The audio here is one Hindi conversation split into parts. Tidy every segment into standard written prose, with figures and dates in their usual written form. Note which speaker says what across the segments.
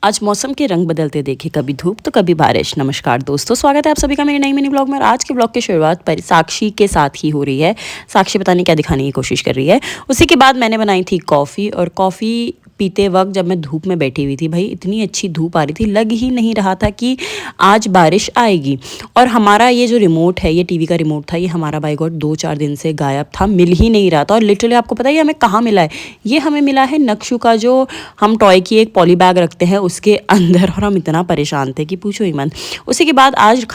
Speaker 1: आज मौसम के रंग बदलते देखे, कभी धूप तो कभी बारिश। नमस्कार दोस्तों, स्वागत है आप सभी का मेरे नई मिनी ब्लॉग में। और आज के ब्लॉग की शुरुआत पर साक्षी के साथ ही हो रही है। साक्षी पता नहीं क्या दिखाने की कोशिश कर रही है। उसी के बाद मैंने बनाई थी कॉफ़ी, और कॉफ़ी पीते वक्त जब मैं धूप में बैठी हुई थी, भाई इतनी अच्छी धूप आ रही थी, लग ही नहीं रहा था कि आज बारिश आएगी। और हमारा ये जो रिमोट है, ये टीवी का रिमोट था, ये हमारा बाय गॉड 2-4 दिन से गायब था, मिल ही नहीं रहा था। और लिटरली आपको पता है हमें कहाँ मिला है? ये हमें मिला है नक्शू का, जो हम टॉय की एक पॉली बैग रखते हैं उसके अंदर। और हम इतना परेशान थे कि पूछो ही मत। उसी के बाद आज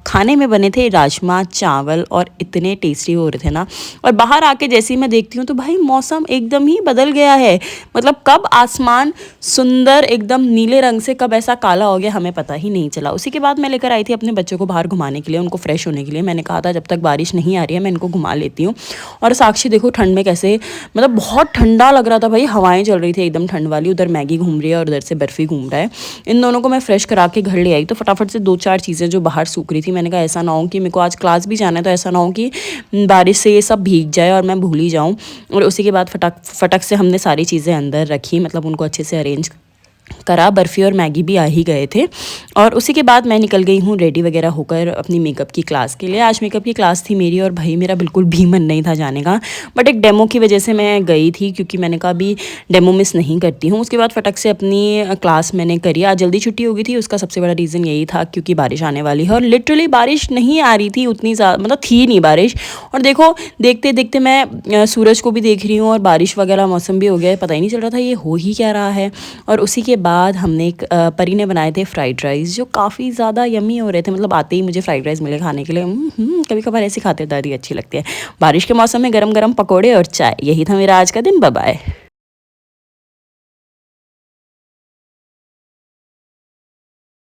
Speaker 1: खाने में बने थे राजमा चावल, और इतने टेस्टी हो रहे थे ना। और बाहर आके जैसे ही मैं देखती हूँ तो भाई मौसम एकदम ही बदल गया है। मतलब कब आसमान सुंदर एकदम नीले रंग से कब ऐसा काला हो गया, हमें पता ही नहीं चला। उसी के बाद मैं लेकर आई थी अपने बच्चों को बाहर घुमाने के लिए, उनको फ्रेश होने के लिए। मैंने कहा था जब तक बारिश नहीं आ रही है मैं इनको घुमा लेती हूँ। और साक्षी देखो ठंड में कैसे, मतलब बहुत ठंडा लग रहा था भाई, हवाएं चल रही थी एकदम ठंड वाली। उधर मैगी घूम रही है और उधर से बर्फ़ी घूम रहा है। इन दोनों को मैं फ्रेश करा के घर ले आई तो फटाफट से 2-4 चीज़ें जो बाहर सूख रही थी, मैंने कहा ऐसा ना हो कि मेरे को आज क्लास भी जाना है, तो ऐसा ना हो कि बारिश से ये सब भीग जाए और मैं भूल ही जाऊँ। और उसी के बाद फटक से हमने सारी चीज़ें अंदर रखी, मतलब उनको अच्छे से अरेंज करा। बर्फ़ी और मैगी भी आ ही गए थे। और उसी के बाद मैं निकल गई हूँ रेडी वगैरह होकर अपनी मेकअप की क्लास के लिए। आज मेकअप की क्लास थी मेरी, और भाई मेरा बिल्कुल भी मन नहीं था जाने का, बट एक डेमो की वजह से मैं गई थी, क्योंकि मैंने कहा अभी डेमो मिस नहीं करती हूँ। उसके बाद फटक से अपनी क्लास मैंने करी। आज जल्दी छुट्टी हो गई थी, उसका सबसे बड़ा रीज़न यही था क्योंकि बारिश आने वाली है। और लिटरली बारिश नहीं आ रही थी उतनी ज़्यादा, मतलब थी नहीं बारिश। और देखो देखते देखते मैं सूरज को भी देख रही हूँ, और बारिश वगैरह मौसम भी हो गया है, पता ही नहीं चल रहा था ये हो ही क्या रहा है। और उसी के बाद हमने एक परी ने बनाए थे फ्राइड राइस, जो काफ़ी ज़्यादा यमी हो रहे थे। मतलब आते ही मुझे फ्राइड राइस मिले खाने के लिए। कभी कभार ऐसी खातिरदारी अच्छी लगती है। बारिश के मौसम में गरम गरम पकौड़े और चाय, यही था मेरा आज का दिन। Bye bye.